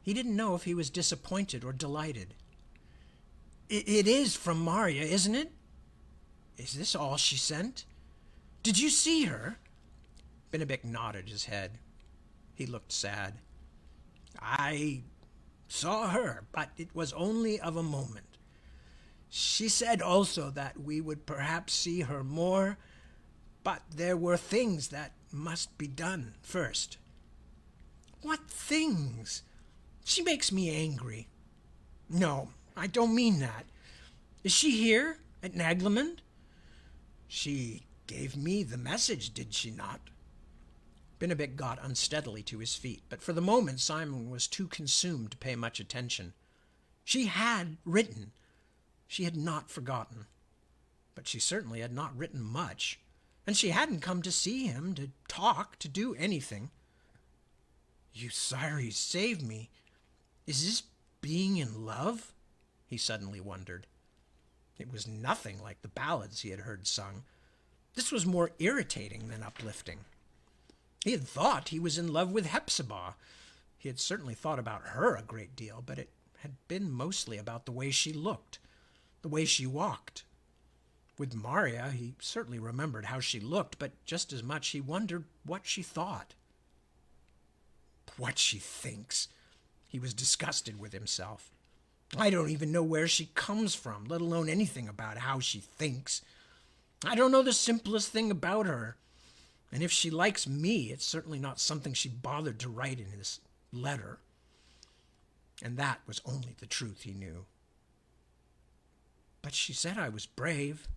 He didn't know if he was disappointed or delighted. It is from Marya, isn't it? Is this all she sent? Did you see her? Benedict nodded his head. He looked sad. I saw her, but it was only of a moment. She said also that we would perhaps see her more, but there were things that must be done first. What things? She makes me angry. No, I don't mean that. Is she here at Naglemund? She gave me the message, did she not? Benedict got unsteadily to his feet, but for the moment Simon was too consumed to pay much attention. She had written. She had not forgotten. But she certainly had not written much, and she hadn't come to see him, to talk, to do anything. You sorry saved me. Is this being in love? He suddenly wondered. It was nothing like the ballads he had heard sung. This was more irritating than uplifting. He had thought he was in love with Hepzibah. He had certainly thought about her a great deal, but it had been mostly about the way she looked, the way she walked. With Marya, he certainly remembered how she looked, but just as much he wondered what she thought. What she thinks. He was disgusted with himself. I don't even know where she comes from, let alone anything about how she thinks. I don't know the simplest thing about her. And if she likes me, it's certainly not something she bothered to write in this letter. And that was only the truth he knew. But she said I was brave.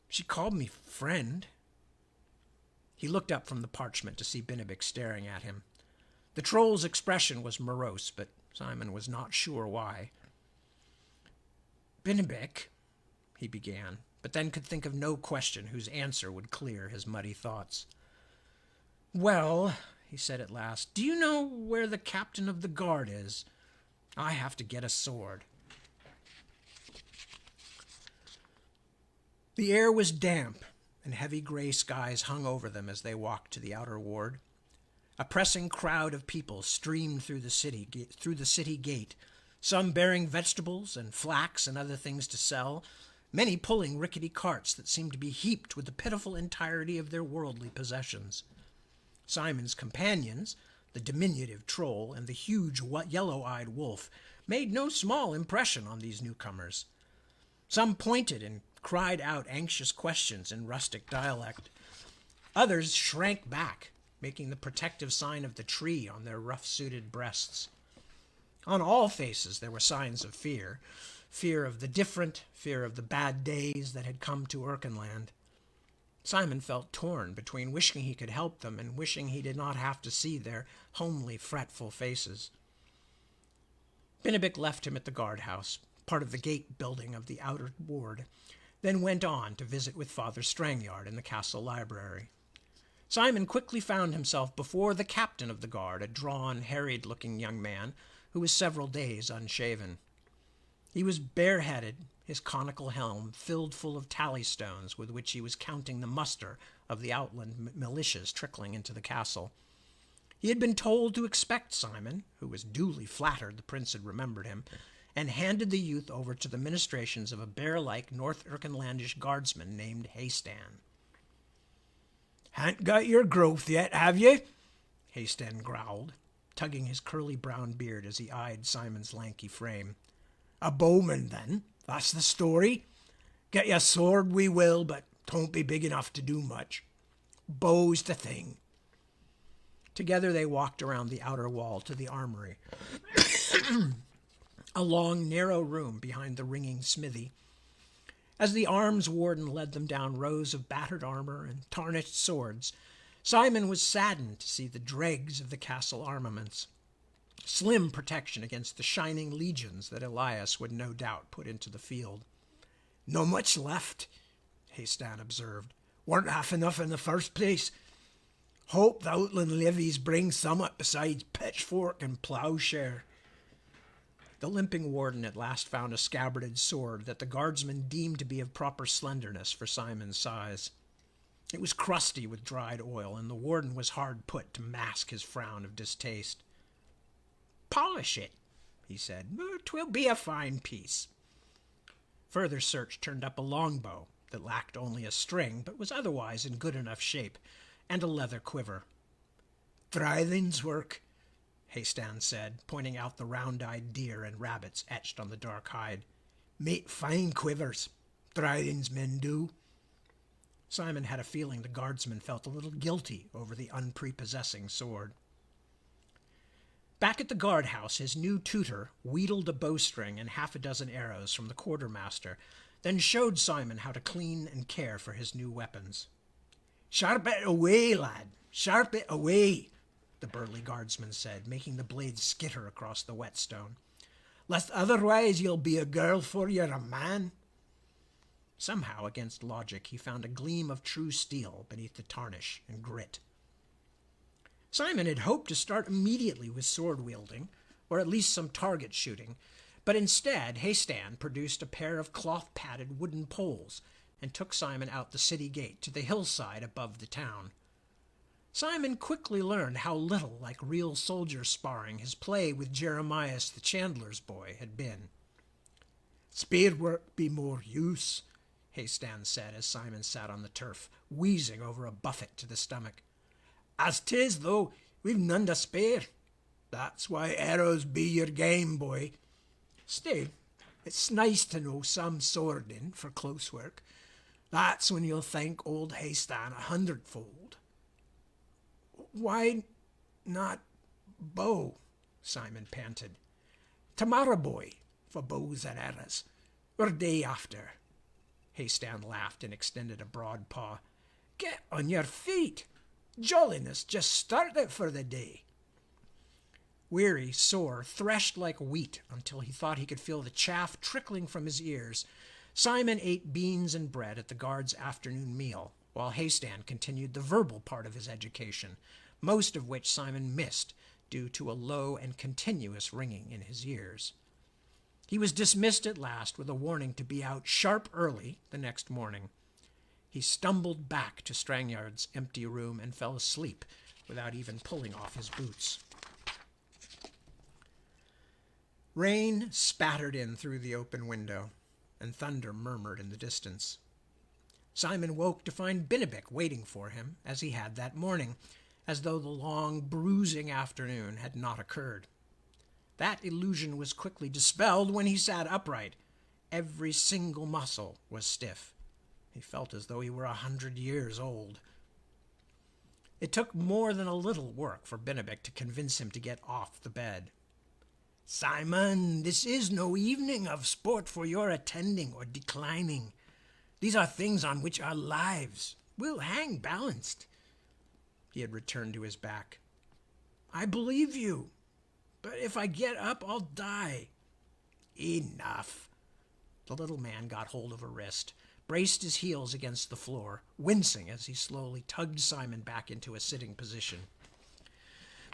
She called me friend. He looked up from the parchment to see Benedict staring at him. The troll's expression was morose, but Simon was not sure why. Benedict, he began, but then could think of no question whose answer would clear his muddy thoughts. Well, he said at last, do you know where the captain of the guard is? I have to get a sword. The air was damp, and heavy gray skies hung over them as they walked to the outer ward. A pressing crowd of people streamed through the city gate, some bearing vegetables and flax and other things to sell, many pulling rickety carts that seemed to be heaped with the pitiful entirety of their worldly possessions. Simon's companions, the diminutive troll and the huge yellow-eyed wolf, made no small impression on these newcomers. Some pointed and cried out anxious questions in rustic dialect. Others shrank back, making the protective sign of the tree on their rough-suited breasts. On all faces there were signs of fear, fear of the different, fear of the bad days that had come to Erkenland. Simon felt torn between wishing he could help them and wishing he did not have to see their homely, fretful faces. Benedict left him at the guardhouse, part of the gate building of the outer ward, then went on to visit with Father Strangyard in the castle library. Simon quickly found himself before the captain of the guard, a drawn, harried-looking young man who was several days unshaven. He was bareheaded, his conical helm filled full of tally stones with which he was counting the muster of the outland militias trickling into the castle. He had been told to expect Simon, who was duly flattered the prince had remembered him, and handed the youth over to the ministrations of a bear-like North Erkenlandish guardsman named Haystan. "Han't got your growth yet, have ye?" Haystan growled, tugging his curly brown beard as he eyed Simon's lanky frame. "A bowman, then? That's the story? Get you a sword we will, but 'twon't be big enough to do much. Bow's the thing." Together they walked around the outer wall to the armory, a long, narrow room behind the ringing smithy. As the arms warden led them down rows of battered armor and tarnished swords, Simon was saddened to see the dregs of the castle armaments. slim protection against the shining legions that Elias would no doubt put into the field. "No much left," Hastan observed. "Weren't half enough in the first place. Hope the outland levies bring summat besides pitchfork and plowshare." The limping warden at last found a scabbarded sword that the guardsman deemed to be of proper slenderness for Simon's size. It was crusty with dried oil, and the warden was hard put to mask his frown of distaste. "Polish it," he said. "'Twill be a fine piece." Further search turned up a longbow that lacked only a string, but was otherwise in good enough shape, and a leather quiver. "Thrithing's work," Hastan said, pointing out the round-eyed deer and rabbits etched on the dark hide. "Make fine quivers, Thrithing's men do." Simon had a feeling the guardsman felt a little guilty over the unprepossessing sword. Back at the guardhouse, his new tutor wheedled a bowstring and half a dozen arrows from the quartermaster, then showed Simon how to clean and care for his new weapons. "Sharp it away, lad, sharp it away," the burly guardsman said, making the blade skitter across the whetstone. "Lest otherwise you'll be a girl for you're a man." Somehow, against logic, he found a gleam of true steel beneath the tarnish and grit. Simon had hoped to start immediately with sword-wielding, or at least some target shooting, but instead Hastan produced a pair of cloth-padded wooden poles and took Simon out the city gate to the hillside above the town. Simon quickly learned how little like real soldier sparring his play with Jeremias the chandler's boy had been. "Spear work be more use," Hastan said as Simon sat on the turf, wheezing over a buffet to the stomach. "As 'tis, though, we've none to spare. That's why arrows be your game, boy. Still, it's nice to know some swording for close work. That's when you'll thank old Hastan 100-fold." "Why not bow?" Simon panted. "Tomorrow, boy, for bows and arrows, or day after." Hastan laughed and extended a broad paw. "Get on your feet. Jolliness just started for the day." Weary, sore, threshed like wheat until he thought he could feel the chaff trickling from his ears, Simon ate beans and bread at the guard's afternoon meal, while Hastan continued the verbal part of his education, most of which Simon missed due to a low and continuous ringing in his ears. He was dismissed at last with a warning to be out sharp early the next morning. He stumbled back to Strangyard's empty room and fell asleep without even pulling off his boots. Rain spattered in through the open window, and thunder murmured in the distance. Simon woke to find Binnabic waiting for him, as he had that morning, as though the long, bruising afternoon had not occurred. That illusion was quickly dispelled when he sat upright. Every single muscle was stiff. He felt as though he were 100 years old. It took more than a little work for Binnabic to convince him to get off the bed. "Simon, this is no evening of sport for your attending or declining. These are things on which our lives will hang balanced." He had returned to his back. "I believe you, but if I get up, I'll die." "Enough." The little man got hold of a wrist, braced his heels against the floor, wincing as he slowly tugged Simon back into a sitting position.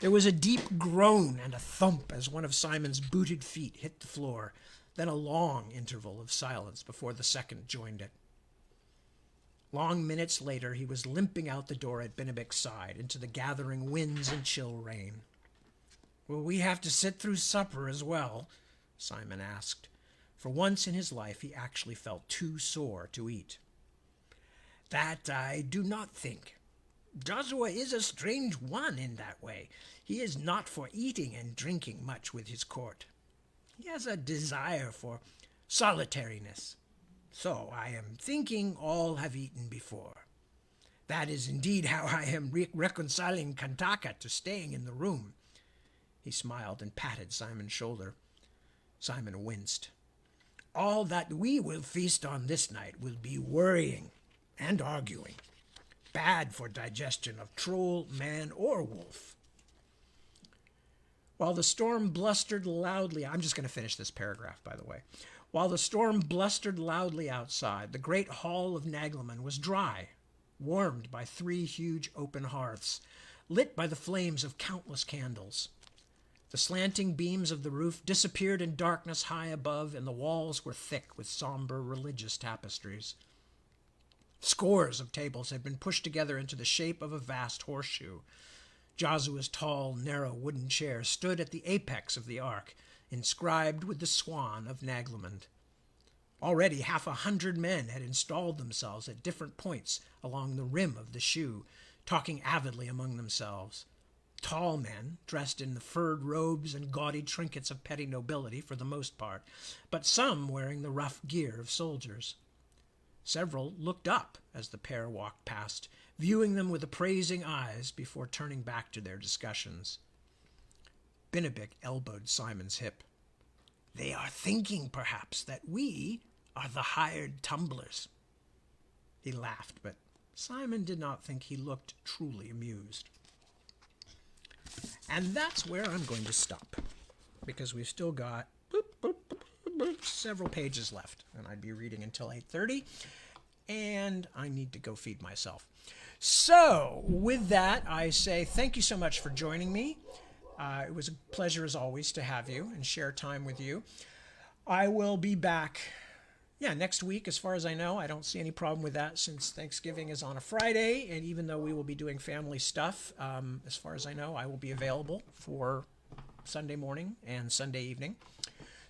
There was a deep groan and a thump as one of Simon's booted feet hit the floor, then a long interval of silence before the second joined it. Long minutes later, he was limping out the door at Binnabic's side into the gathering winds and chill rain. "Will we have to sit through supper as well?" Simon asked. For once in his life, he actually felt too sore to eat. "That I do not think. Joshua is a strange one in that way. He is not for eating and drinking much with his court. He has a desire for solitariness. So I am thinking all have eaten before. That is indeed how I am reconciling Kantaka to staying in the room." He smiled and patted Simon's shoulder. Simon winced. "All that we will feast on this night will be worrying and arguing. Bad for digestion of troll, man, or wolf." While the storm blustered loudly, I'm just going to finish this paragraph, by the way. While the storm blustered loudly outside, the great hall of Nagleman was dry, warmed by 3 huge open hearths, lit by the flames of countless candles. The slanting beams of the roof disappeared in darkness high above, and the walls were thick with somber religious tapestries. Scores of tables had been pushed together into the shape of a vast horseshoe. Joshua's tall, narrow wooden chair stood at the apex of the ark, inscribed with the swan of Nagleman. Already 100 men had installed themselves at different points along the rim of the shoe, talking avidly among themselves. Tall men, dressed in the furred robes and gaudy trinkets of petty nobility for the most part, but some wearing the rough gear of soldiers. Several looked up as the pair walked past, viewing them with appraising eyes before turning back to their discussions. Bennebic elbowed Simon's hip. "They are thinking, perhaps, that we are the hired tumblers." He laughed, but Simon did not think he looked truly amused. And that's where I'm going to stop, because we've still got several pages left, and I'd be reading until 8:30, and I need to go feed myself. So, with that, I say thank you so much for joining me. It was a pleasure, as always, to have you and share time with you. I will be back, next week, as far as I know. I don't see any problem with that, since Thanksgiving is on a Friday, and even though we will be doing family stuff, as far as I know, I will be available for Sunday morning and Sunday evening.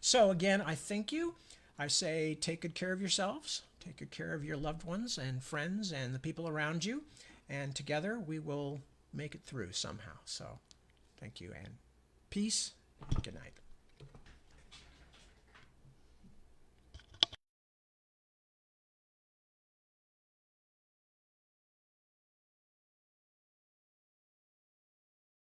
So again, I thank you. I say take good care of yourselves, take good care of your loved ones and friends and the people around you, and together we will make it through somehow. So thank you, and peace. Good night.